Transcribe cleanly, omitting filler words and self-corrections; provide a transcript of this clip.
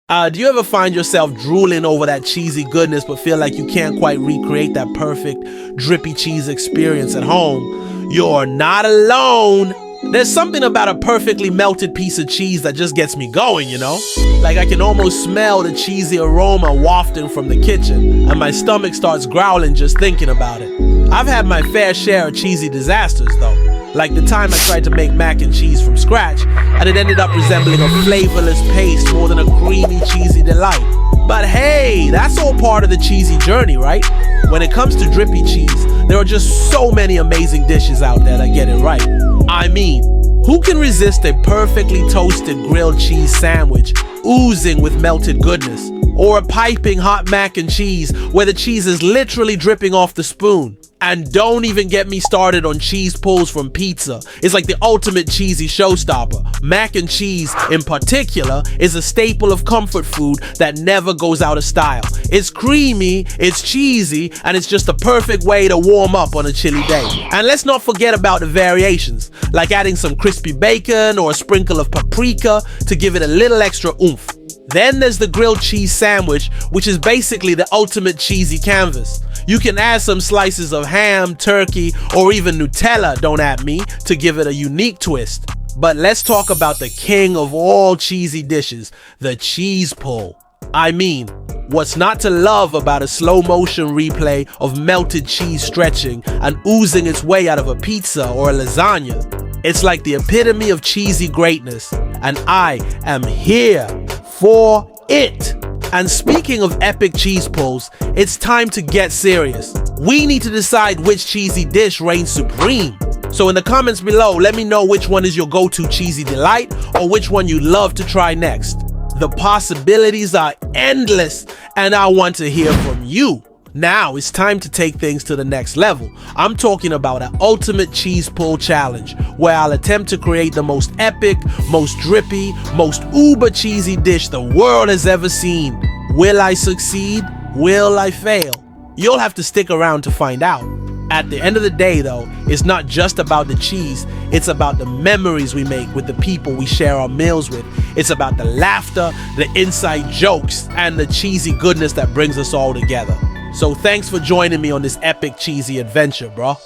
Do you ever find yourself drooling over that cheesy goodness but feel like you can't quite recreate that perfect drippy cheese experience at home? You're not alone. There's something about a perfectly melted piece of cheese that just gets me going, you know? Like I can almost smell the cheesy aroma wafting from the kitchen, and my stomach starts growling just thinking about it. I've had my fair share of cheesy disasters though. Like the time I tried to make mac and cheese from scratch, and it ended up resembling a flavorless paste more than a creamy, cheesy delight. But hey, that's all part of the cheesy journey, right? When it comes to drippy cheese, there are just so many amazing dishes out there that get it right. I mean, who can resist a perfectly toasted grilled cheese sandwich oozing with melted goodness? Or a piping hot mac and cheese where the cheese is literally dripping off the spoon? And don't even get me started on cheese pulls from pizza. It's like the ultimate cheesy showstopper. Mac and cheese, in particular, is a staple of comfort food that never goes out of style. It's creamy, it's cheesy, and it's just the perfect way to warm up on a chilly day. And let's not forget about the variations, like adding some crispy bacon or a sprinkle of paprika to give it a little extra oomph. Then there's the grilled cheese sandwich, which is basically the ultimate cheesy canvas. You can add some slices of ham, turkey, or even Nutella, don't at me, to give it a unique twist. But let's talk about the king of all cheesy dishes, the cheese pull. I mean, what's not to love about a slow motion replay of melted cheese stretching and oozing its way out of a pizza or a lasagna? It's like the epitome of cheesy greatness, and I am here for it. And speaking of epic cheese pulls, it's time to get serious. We need to decide which cheesy dish reigns supreme. So in the comments below, let me know which one is your go-to cheesy delight or which one you'd love to try next. The possibilities are endless, and I want to hear from you. Now it's time to take things to the next level. I'm talking about an ultimate cheese pull challenge, where I'll attempt to create the most epic, most drippy, most uber cheesy dish the world has ever seen. Will I succeed? Will I fail? You'll have to stick around to find out. At the end of the day though, it's not just about the cheese, it's about the memories we make with the people we share our meals with. It's about the laughter, the inside jokes, and the cheesy goodness that brings us all together. So thanks for joining me on this epic cheesy adventure, bro.